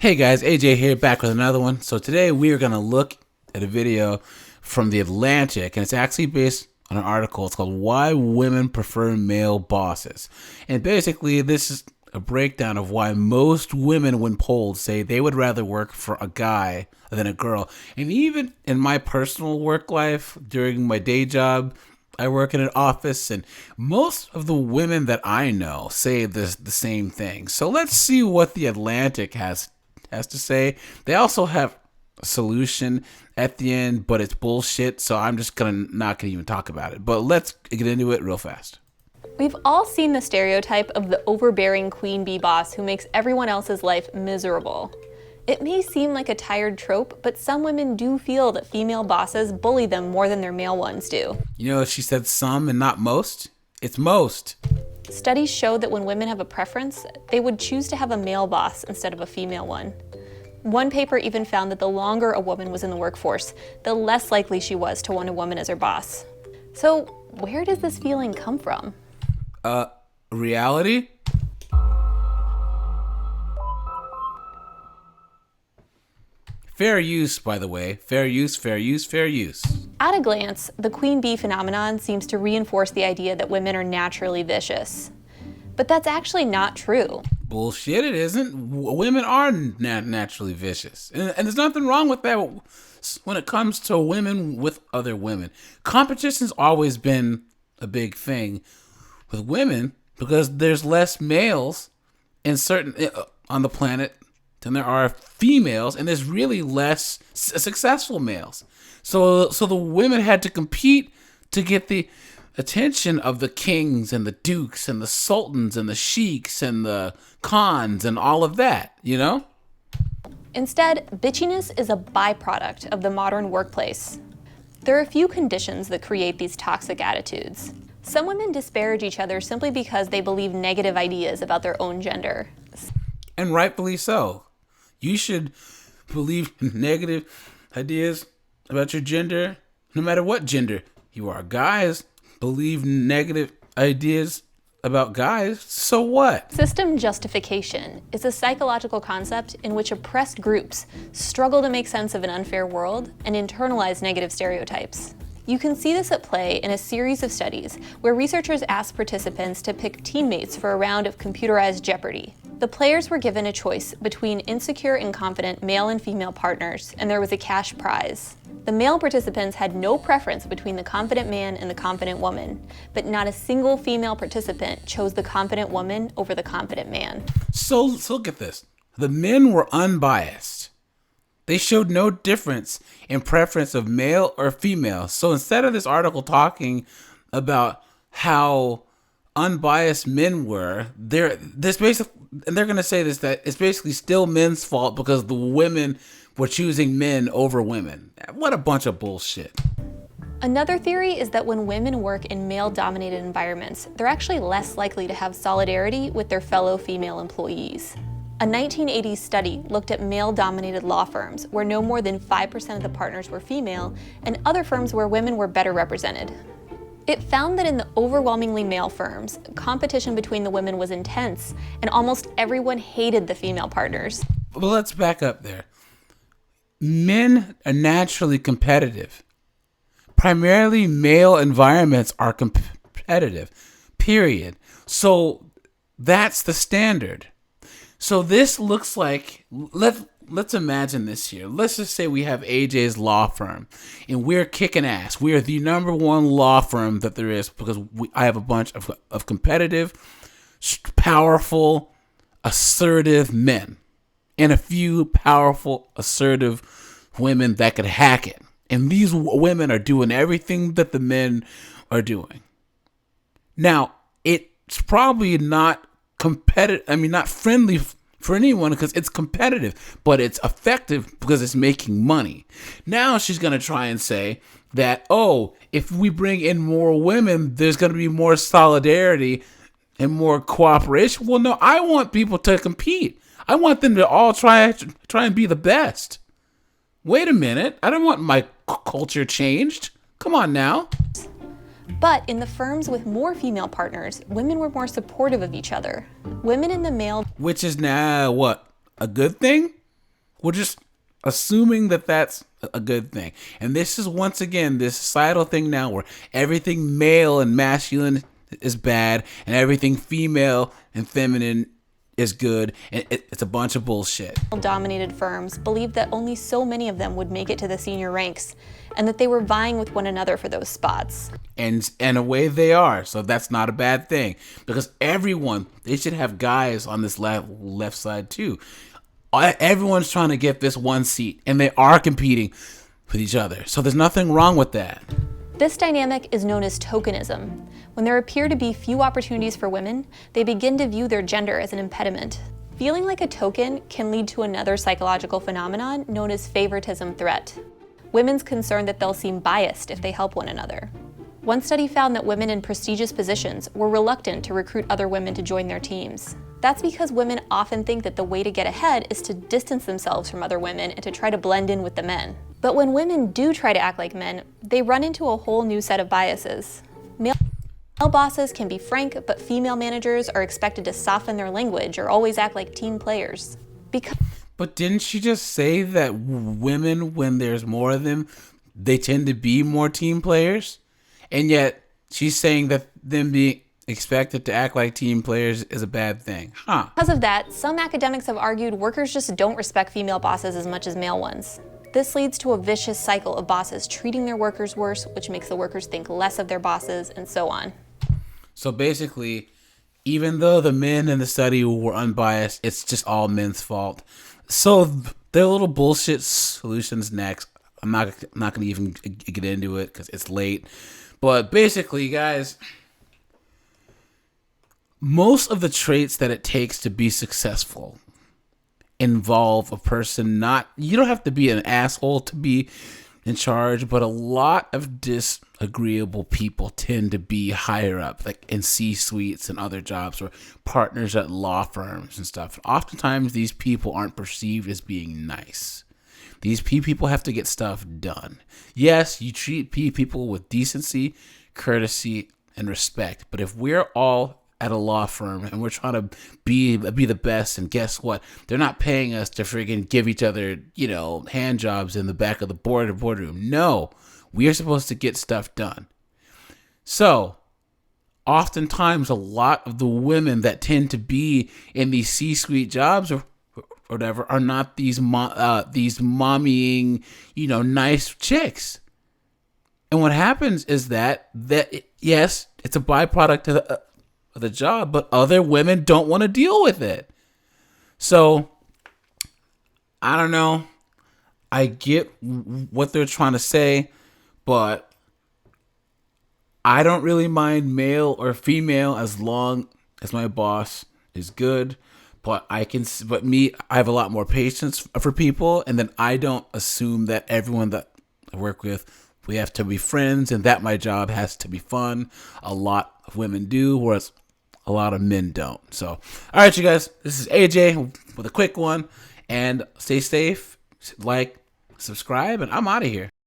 Hey guys, AJ here, back with another one. So today we are going to look at a video from The Atlantic, and it's actually based on an article. It's called Why Women Prefer Male Bosses. And basically this is a breakdown of why most women, when polled, say they would rather work for a guy than a girl. And even in my personal work life, during my day job, I work in an office, and most of the women that I know say the same thing. So let's see what The Atlantic has to say. They also have a solution at the end, but it's bullshit, so I'm just not gonna even talk about it. But let's get into it real fast. We've all seen the stereotype of the overbearing queen bee boss who makes everyone else's life miserable. It may seem like a tired trope, but some women do feel that female bosses bully them more than their male ones do. You know, she said some and not most. It's most. Studies show that when women have a preference, they would choose to have a male boss instead of a female one. One paper even found that the longer a woman was in the workforce, the less likely she was to want a woman as her boss. So where does this feeling come from? Reality? Fair use, by the way. Fair use, fair use, fair use. At a glance, the queen bee phenomenon seems to reinforce the idea that women are naturally vicious. But that's actually not true. Bullshit, it isn't. Women are naturally vicious. And there's nothing wrong with that when it comes to women with other women. Competition's always been a big thing with women because there's less males on the planet than there are females, and there's really less successful males. So the women had to compete to get the attention of the kings and the dukes and the sultans and the sheiks and the khans and all of that, you know? Instead, bitchiness is a byproduct of the modern workplace. There are a few conditions that create these toxic attitudes. Some women disparage each other simply because they believe negative ideas about their own gender. And rightfully so. You should believe negative ideas about your gender, no matter what gender you are. Guys believe negative ideas about guys, so what? System justification is a psychological concept in which oppressed groups struggle to make sense of an unfair world and internalize negative stereotypes. You can see this at play in a series of studies where researchers asked participants to pick teammates for a round of computerized Jeopardy! The players were given a choice between insecure and confident male and female partners, and there was a cash prize. The male participants had no preference between the confident man and the confident woman, but not a single female participant chose the confident woman over the confident man. So look at this. The men were unbiased. They showed no difference in preference of male or female. So instead of this article talking about how unbiased men were, they're going to say this, that it's basically still men's fault because the women were choosing men over women. What a bunch of bullshit. Another theory is that when women work in male-dominated environments, they're actually less likely to have solidarity with their fellow female employees. A 1980s study looked at male-dominated law firms where no more than 5% of the partners were female, and other firms where women were better represented. It found that in the overwhelmingly male firms, competition between the women was intense, and almost everyone hated the female partners. But let's back up there. Men are naturally competitive. Primarily male environments are competitive, period. So that's the standard. So this looks like, let's imagine this here. Let's just say we have AJ's law firm, and we're kicking ass. We are the number one law firm that there is because I have a bunch of competitive, powerful, assertive men, and a few powerful, assertive women that could hack it. And these women are doing everything that the men are doing. Now, it's probably not not friendly for anyone because it's competitive, but it's effective because it's making money. Now she's going to try and say that, oh, if we bring in more women, there's going to be more solidarity and more cooperation. Well, no, I want people to compete. I want them to all try and be the best. Wait a minute. I don't want my culture changed. Come on now. But in the firms with more female partners, women were more supportive of each other. Women in the male... Which is now, what, a good thing? We're just assuming that that's a good thing. And this is once again this societal thing now where everything male and masculine is bad and everything female and feminine is good, and it's a bunch of bullshit. Dominated firms believed that only so many of them would make it to the senior ranks, and that they were vying with one another for those spots. And in a way they are, so that's not a bad thing, because they should have guys on this left side too. Everyone's trying to get this one seat, and they are competing with each other, so there's nothing wrong with that. This dynamic is known as tokenism. When there appear to be few opportunities for women, they begin to view their gender as an impediment. Feeling like a token can lead to another psychological phenomenon known as favoritism threat. Women's concern that they'll seem biased if they help one another. One study found that women in prestigious positions were reluctant to recruit other women to join their teams. That's because women often think that the way to get ahead is to distance themselves from other women and to try to blend in with the men. But when women do try to act like men, they run into a whole new set of biases. Male bosses can be frank, but female managers are expected to soften their language or always act like team players. But didn't she just say that women, when there's more of them, they tend to be more team players? And yet she's saying that them being expected to act like team players is a bad thing. Because of that, some academics have argued workers just don't respect female bosses as much as male ones. This leads to a vicious cycle of bosses treating their workers worse, which makes the workers think less of their bosses, and so on. So basically, even though the men in the study were unbiased, it's just all men's fault. So their little bullshit solutions next. I'm not going to even get into it because it's late. But basically, guys, most of the traits that it takes to be successful involve a person you don't have to be an asshole to be in charge, but a lot of disagreeable people tend to be higher up, like in C-suites and other jobs or partners at law firms and stuff. Oftentimes, these people aren't perceived as being nice. These people have to get stuff done. Yes, you treat people with decency, courtesy, and respect, but if we're all at a law firm and we're trying to be the best, and guess what? They're not paying us to friggin' give each other, hand jobs in the back of the boardroom. No, we are supposed to get stuff done. So, oftentimes a lot of the women that tend to be in these C-suite jobs or whatever are not these mommying, nice chicks. And what happens is that yes, it's a byproduct of the job, but other women don't want to deal with it. So, I don't know. I get what they're trying to say, but I don't really mind male or female as long as my boss is good. But I have a lot more patience for people, and then I don't assume that everyone that I work with, we have to be friends, and that my job has to be fun. A lot of women do, whereas a lot of men don't. So, all right, you guys, this is AJ with a quick one, and stay safe, like, subscribe, and I'm out of here.